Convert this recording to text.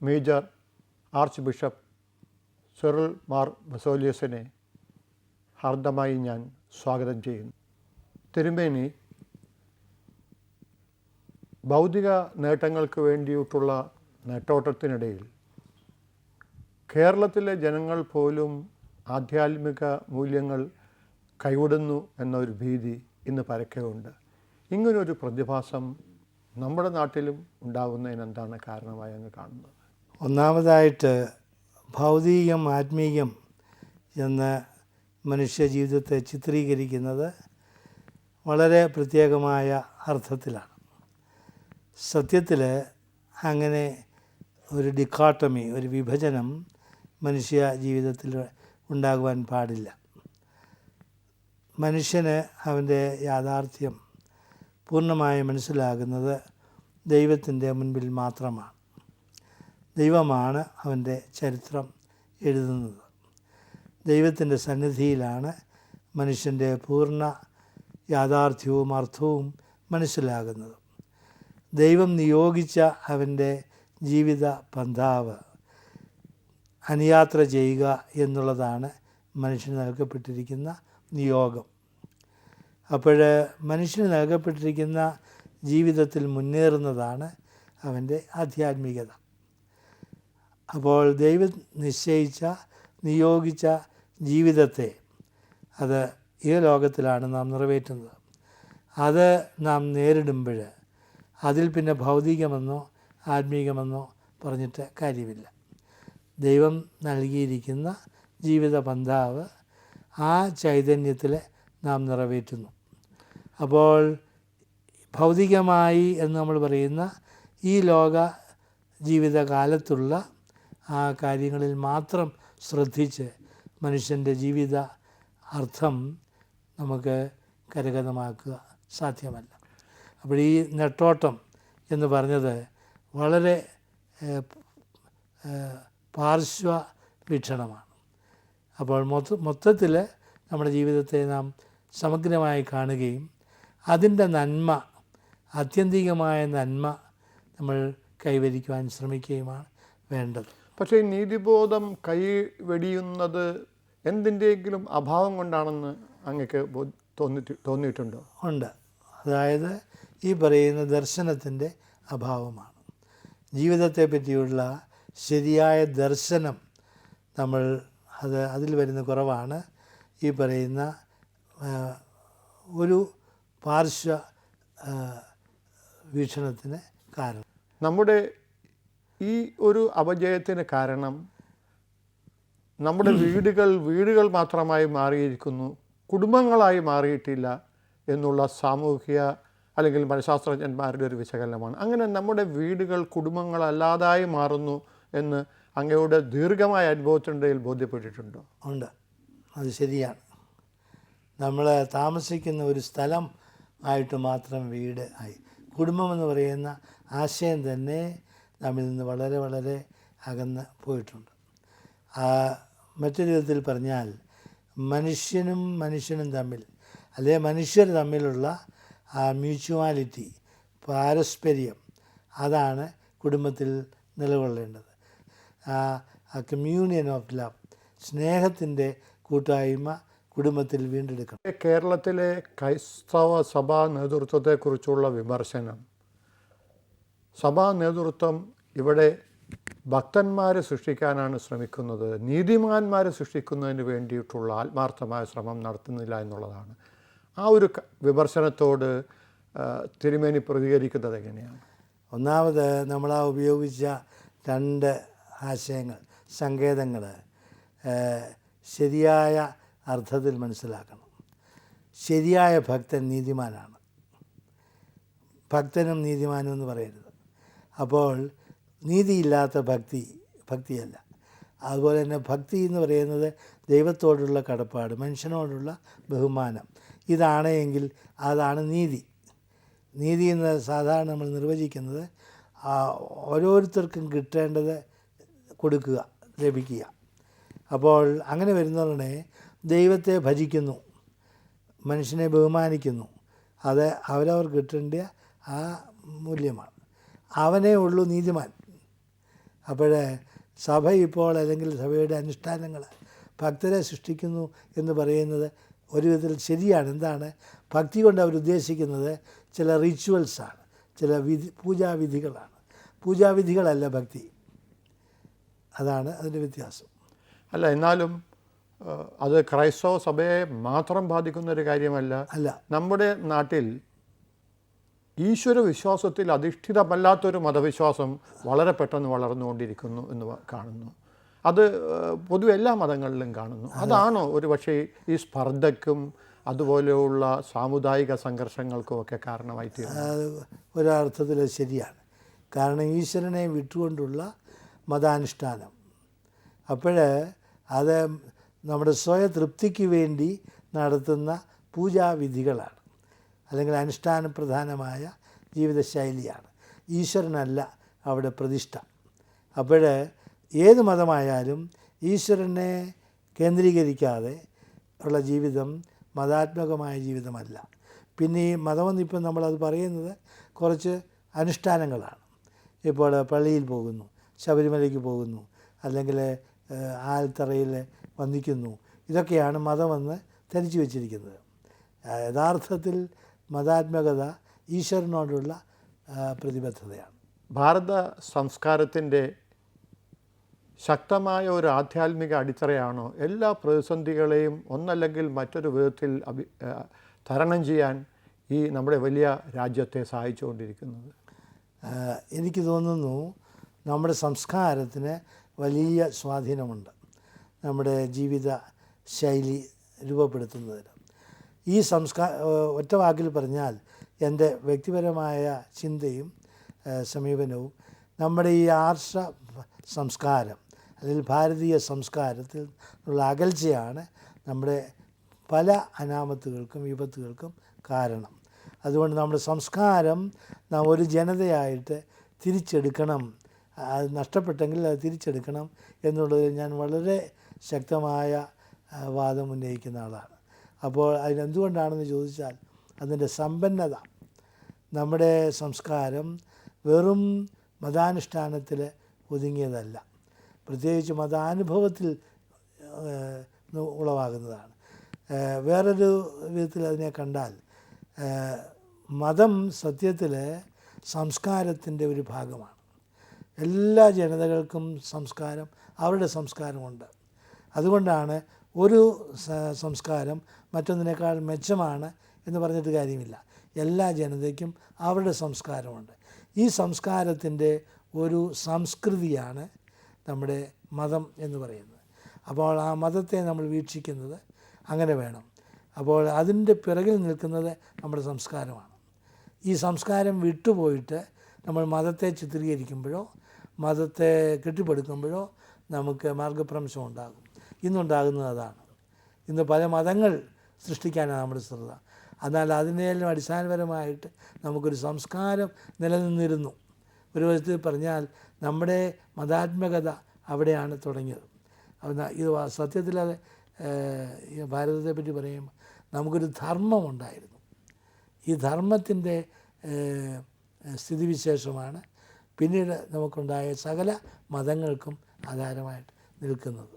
Major archbishop Cyril Mar ബസേലിയോസിനെ ഹാർദമായി ഞാൻ സ്വാഗതം ചെയ്യുന്നു. തിരുമേനി, ഭൗതിക നേട്ടങ്ങൾക്ക് വേണ്ടിയിട്ടുള്ള നെട്ടോട്ടത്തിനിടയിൽ കേരളത്തിലെ ജനങ്ങൾ പോലും ആധ്യാത്മിക മൂല്യങ്ങൾ കൈവിടുന്നു എന്നൊരു ഭീതി ഇന്ന് പരക്കെ ഉണ്ട്. ഇങ്ങനൊരു പ്രതിഭാസം നമ്മുടെ നാട്ടിലും ഉണ്ടാകുന്നതിന് എന്താണ് കാരണമായി അങ്ങ് കാണുന്നത്? ഒന്നാമതായിട്ട് ഭൗതികം ആത്മീയം എന്ന മനുഷ്യ ജീവിതത്തെ ചിത്രീകരിക്കുന്നത് വളരെ പ്രത്യേകമായ അർത്ഥത്തിലാണ്. സത്യത്തിൽ അങ്ങനെ ഒരു ഡിക്കോട്ടമി, ഒരു വിഭജനം മനുഷ്യ ജീവിതത്തിൽ ഉണ്ടാകുവാൻ പാടില്ല. മനുഷ്യന് അവൻ്റെ യാഥാർത്ഥ്യം പൂർണ്ണമായി മനസ്സിലാകുന്നത് ദൈവത്തിൻ്റെ മുൻപിൽ മാത്രമാണ്. ദൈവമാണ് അവൻ്റെ ചരിത്രം എഴുതുന്നത്. ദൈവത്തിൻ്റെ സന്നിധിയിലാണ് മനുഷ്യൻ്റെ പൂർണ്ണ യാഥാർത്ഥ്യവും അർത്ഥവും മനസ്സിലാകുന്നത്. ദൈവം നിയോഗിച്ച അവൻ്റെ ജീവിത പന്ഥാവ് അനുയാത്ര ചെയ്യുക എന്നുള്ളതാണ് മനുഷ്യന് നൽകപ്പെട്ടിരിക്കുന്ന നിയോഗം. അപ്പോൾ മനുഷ്യന് നൽകപ്പെട്ടിരിക്കുന്ന ജീവിതത്തിൽ മുന്നേറുന്നതാണ് അവൻ്റെ ആധ്യാത്മികത. അപ്പോൾ ദൈവം നിശ്ചയിച്ച നിയോഗിച്ച ജീവിതത്തെ അത് ഈ ലോകത്തിലാണ് നാം നിറവേറ്റുന്നത്. അത് നാം നേരിടുമ്പോൾ അതിൽ പിന്നെ ഭൗതികമെന്നോ ആത്മീകമെന്നോ പറഞ്ഞിട്ട് കാര്യമില്ല. ദൈവം നൽകിയിരിക്കുന്ന ജീവിത പന്ഥാവ് ആ ചൈതന്യത്തിൽ നാം നിറവേറ്റുന്നു. അപ്പോൾ ഭൗതികമായി എന്ന് നമ്മൾ പറയുന്ന ഈ ലോക ജീവിതകാലത്തുള്ള ആ കാര്യങ്ങളിൽ മാത്രം ശ്രദ്ധിച്ച് മനുഷ്യൻ്റെ ജീവിത അർത്ഥം നമുക്ക് കരഗതമാക്കുക സാധ്യമല്ല. അപ്പോൾ ഈ നെട്ടോട്ടം എന്ന് പറഞ്ഞത് വളരെ പാർശ്വ വീക്ഷണമാണ്. അപ്പോൾ മൊത്തത്തിൽ നമ്മുടെ ജീവിതത്തെ നാം സമഗ്രമായി കാണുകയും അതിൻ്റെ നന്മ, ആത്യന്തികമായ നന്മ നമ്മൾ കൈവരിക്കുവാൻ ശ്രമിക്കുകയുമാണ് വേണ്ടത്. പക്ഷേ നീതിബോധം കൈവെടിയുന്നത് എന്തിൻ്റെയെങ്കിലും അഭാവം കൊണ്ടാണെന്ന് അങ്ങക്ക് തോന്നിയിട്ടുണ്ടോ? ഉണ്ട്. അതായത് ഈ പറയുന്ന ദർശനത്തിൻ്റെ അഭാവമാണ്. ജീവിതത്തെ പറ്റിയുള്ള ശരിയായ ദർശനം അതിൽ വരുന്ന കുറവാണ് ഈ പറയുന്ന ഒരു പാർശ്വ വീക്ഷണത്തിന് കാരണം. നമ്മുടെ ഈ ഒരു അപജയത്തിന് കാരണം നമ്മുടെ വീടുകൾ മാത്രമായി മാറിയിരിക്കുന്നു, കുടുംബങ്ങളായി മാറിയിട്ടില്ല എന്നുള്ള സാമൂഹിക അല്ലെങ്കിൽ മനഃശാസ്ത്രജ്ഞന്മാരുടെ ഒരു വിശകലനമാണ്. അങ്ങനെ നമ്മുടെ വീടുകൾ കുടുംബങ്ങളല്ലാതായി മാറുന്നു എന്ന് അങ്ങയുടെ ദീർഘമായ അനുഭവത്തിനിടയിൽ ബോധ്യപ്പെട്ടിട്ടുണ്ടോ? ഉണ്ട്, അത് ശരിയാണ്. നമ്മൾ താമസിക്കുന്ന ഒരു സ്ഥലം ആയിട്ട് മാത്രം വീട് ആയി. കുടുംബമെന്ന് പറയുന്ന ആശയം തന്നെ നമ്മിൽ നിന്ന് വളരെ വളരെ അകന്ന് പോയിട്ടുണ്ട്. മറ്റൊരു വിധത്തിൽ പറഞ്ഞാൽ മനുഷ്യനും തമ്മിൽ, അല്ലെങ്കിൽ മനുഷ്യർ തമ്മിലുള്ള ആ മ്യൂച്വാലിറ്റി, പാരസ്പര്യം, അതാണ് കുടുംബത്തിൽ നിലകൊള്ളേണ്ടത്. ആ കമ്മ്യൂണിയൻ ഓഫ് ലവ്, സ്നേഹത്തിൻ്റെ കൂട്ടായ്മ കുടുംബത്തിൽ വീണ്ടെടുക്കണം. കേരളത്തിലെ ക്രൈസ്തവ സഭാ നേതൃത്വത്തെക്കുറിച്ചുള്ള വിമർശനം, സഭാ നേതൃത്വം ഇവിടെ ഭക്തന്മാരെ സൃഷ്ടിക്കാനാണ് ശ്രമിക്കുന്നത്, നീതിമാന്മാരെ സൃഷ്ടിക്കുന്നതിന് വേണ്ടിയിട്ടുള്ള ആത്മാർത്ഥമായ ശ്രമം നടത്തുന്നില്ല എന്നുള്ളതാണ്. ആ ഒരു വിമർശനത്തോട് തിരുമേനി പ്രതികരിക്കുന്നത് എങ്ങനെയാണ്? ഒന്നാമത് നമ്മൾ ഉപയോഗിച്ച രണ്ട് ആശയങ്ങൾ, സങ്കേതങ്ങൾ ശരിയായ അർത്ഥത്തിൽ മനസ്സിലാക്കണം. ശരിയായ ഭക്തൻ നീതിമാനാണ്. ഭക്തനും നീതിമാനും എന്ന് പറയരുത്. അപ്പോൾ നീതിയില്ലാത്ത ഭക്തിയല്ല. അതുപോലെ തന്നെ ഭക്തി എന്ന് പറയുന്നത് ദൈവത്തോടുള്ള കടപ്പാട്, മനുഷ്യനോടുള്ള ബഹുമാനം, ഇതാണ് എങ്കിൽ അതാണ് നീതി. നീതി എന്ന് സാധാരണ നമ്മൾ നിർവചിക്കുന്നത് ഓരോരുത്തർക്കും കിട്ടേണ്ടത് കൊടുക്കുക, ലഭിക്കുക. അപ്പോൾ അങ്ങനെ വരുന്നവരുടെ ദൈവത്തെ ഭജിക്കുന്നു, മനുഷ്യനെ ബഹുമാനിക്കുന്നു. അത് അവരവർക്ക് കിട്ടേണ്ട ആ മൂല്യമാണ്. അവനേ ഉള്ളൂ നീതിമാൻ. അപ്പോൾ സഭ ഇപ്പോൾ അല്ലെങ്കിൽ സഭയുടെ അനുഷ്ഠാനങ്ങൾ ഭക്തരെ സൃഷ്ടിക്കുന്നു എന്ന് പറയുന്നത് ഒരു വിധത്തിൽ ശരിയാണ്. എന്താണ് ഭക്തി കൊണ്ട് അവരുദ്ദേശിക്കുന്നത്? ചില റിച്വൽസാണ്, ചില പൂജാവിധികളാണ്. പൂജാവിധികളല്ല ഭക്തി. അതാണ് അതിൻ്റെ വ്യത്യാസം. അല്ല, എന്നാലും അത് ക്രൈസ്തവ സഭയെ മാത്രം ബാധിക്കുന്ന ഒരു കാര്യമല്ല. അല്ല, നമ്മുടെ നാട്ടിൽ ഈശ്വര വിശ്വാസത്തിൽ അധിഷ്ഠിതമല്ലാത്തൊരു മതവിശ്വാസം വളരെ പെട്ടെന്ന് വളർന്നുകൊണ്ടിരിക്കുന്നു എന്ന് കാണുന്നു. അത് പൊതുവെ എല്ലാ മതങ്ങളിലും കാണുന്നു. അതാണോ ഒരു പക്ഷേ ഈ സ്പർദ്ധയ്ക്കും അതുപോലെയുള്ള സാമുദായിക സംഘർഷങ്ങൾക്കും ഒക്കെ കാരണമായി തീരുന്നത്? ഒരർത്ഥത്തിൽ ശരിയാണ്. കാരണം ഈശ്വരനെ വിട്ടുകൊണ്ടുള്ള മതാനുഷ്ഠാനം അപ്പോൾ അത് നമ്മുടെ സ്വയതൃപ്തിക്ക് വേണ്ടി നടത്തുന്ന പൂജാവിധികളാണ്, അല്ലെങ്കിൽ അനുഷ്ഠാന പ്രധാനമായ ജീവിതശൈലിയാണ്. ഈശ്വരനല്ല അവിടെ പ്രതിഷ്ഠ. അപ്പോൾ ഏത് മതമായാലും ഈശ്വരനെ കേന്ദ്രീകരിക്കാതെ ഉള്ള ജീവിതം മതാത്മകമായ ജീവിതമല്ല. പിന്നെ ഈ മതമെന്നിപ്പം നമ്മളത് പറയുന്നത് കുറച്ച് അനുഷ്ഠാനങ്ങളാണ്. ഇപ്പോൾ പള്ളിയിൽ പോകുന്നു, ശബരിമലയ്ക്ക് പോകുന്നു, അല്ലെങ്കിൽ ആൽത്തറയിൽ വന്ദിക്കുന്നു. ഇതൊക്കെയാണ് മതമെന്ന് ധരിച്ചു വച്ചിരിക്കുന്നത്. യഥാർത്ഥത്തിൽ മതാത്മകത ഈശ്വരനോടുള്ള പ്രതിബദ്ധതയാണ്. ഭാരത സംസ്കാരത്തിൻ്റെ ശക്തമായ ഒരു ആധ്യാത്മിക അടിത്തറയാണോ എല്ലാ പ്രതിസന്ധികളെയും ഒന്നല്ലെങ്കിൽ മറ്റൊരു വിധത്തിൽ തരണം ചെയ്യാൻ ഈ നമ്മുടെ വലിയ രാജ്യത്തെ സഹായിച്ചുകൊണ്ടിരിക്കുന്നത്? എനിക്ക് തോന്നുന്നു നമ്മുടെ സംസ്കാരത്തിന് വലിയ സ്വാധീനമുണ്ട് നമ്മുടെ ജീവിത ശൈലി രൂപപ്പെടുത്തുന്നതിന്. ഈ ഒറ്റ വാക്കിൽ പറഞ്ഞാൽ എൻ്റെ വ്യക്തിപരമായ ചിന്തയും സമീപനവും നമ്മുടെ ഈ ആർഷ സംസ്കാരം അല്ലെങ്കിൽ ഭാരതീയ സംസ്കാരത്തിൽ ഉള്ള അകൽച്ചയാണ് നമ്മുടെ പല അനാമത്തുകൾക്കും വിപത്തുകൾക്കും കാരണം. അതുകൊണ്ട് നമ്മുടെ സംസ്കാരം നാം ഒരു ജനതയായിട്ട് തിരിച്ചെടുക്കണം. അത് നഷ്ടപ്പെട്ടെങ്കിൽ അത് തിരിച്ചെടുക്കണം എന്നുള്ളതിൽ ഞാൻ വളരെ ശക്തമായ വാദം ഉന്നയിക്കുന്ന ആളാണ്. അപ്പോൾ അതിനെന്തുകൊണ്ടാണെന്ന് ചോദിച്ചാൽ അതിൻ്റെ സമ്പന്നത. നമ്മുടെ സംസ്കാരം വെറും മതാനുഷ്ഠാനത്തിൽ ഒതുങ്ങിയതല്ല, പ്രത്യേകിച്ച് മതാനുഭവത്തിൽ ഉളവാകുന്നതാണ്. വേറൊരു വിധത്തിൽ അതിനെ കണ്ടാൽ മതം സത്യത്തിൽ സംസ്കാരത്തിൻ്റെ ഒരു ഭാഗമാണ്. എല്ലാ ജനതകൾക്കും സംസ്കാരം, അവരുടെ സംസ്കാരമുണ്ട്. അതുകൊണ്ടാണ് ഒരു സംസ്കാരം മറ്റൊന്നിനേക്കാൾ മെച്ചമാണ് എന്ന് പറഞ്ഞിട്ട് കാര്യമില്ല. എല്ലാ ജനതയ്ക്കും അവരുടെ സംസ്കാരമുണ്ട്. ഈ സംസ്കാരത്തിൻ്റെ ഒരു സംസ്കൃതിയാണ് നമ്മുടെ മതം എന്ന് പറയുന്നത്. അപ്പോൾ ആ മതത്തെ നമ്മൾ വീക്ഷിക്കുന്നത് അങ്ങനെ വേണം. അപ്പോൾ അതിൻ്റെ പിറകിൽ നിൽക്കുന്നത് നമ്മുടെ സംസ്കാരമാണ്. ഈ സംസ്കാരം വിട്ടുപോയിട്ട് നമ്മൾ മതത്തെ ചിത്രീകരിക്കുമ്പോഴോ മതത്തെ കെട്ടിപ്പടുക്കുമ്പോഴോ നമുക്ക് മാർഗഭ്രംശം ഉണ്ടാകും. ഇന്നുണ്ടാകുന്നത് അതാണ്. ഇന്ന് പല മതങ്ങൾ സൃഷ്ടിക്കാനാണ് നമ്മുടെ ശ്രദ്ധ. എന്നാൽ അതിനെല്ലാം അടിസ്ഥാനപരമായിട്ട് നമുക്കൊരു സംസ്കാരം നിലനിന്നിരുന്നു. ഒരു വിധത്തിൽ പറഞ്ഞാൽ നമ്മുടെ മതാത്മകത അവിടെയാണ് തുടങ്ങിയത്. ഇത് സത്യത്തിൽ അത് ഭാരതത്തെപ്പറ്റി പറയുമ്പോൾ നമുക്കൊരു ധർമ്മമുണ്ടായിരുന്നു. ഈ ധർമ്മത്തിൻ്റെ സ്ഥിതിവിശേഷമാണ് പിന്നീട് നമുക്കുണ്ടായ സകല മതങ്ങൾക്കും ആധാരമായിട്ട് നിൽക്കുന്നത്.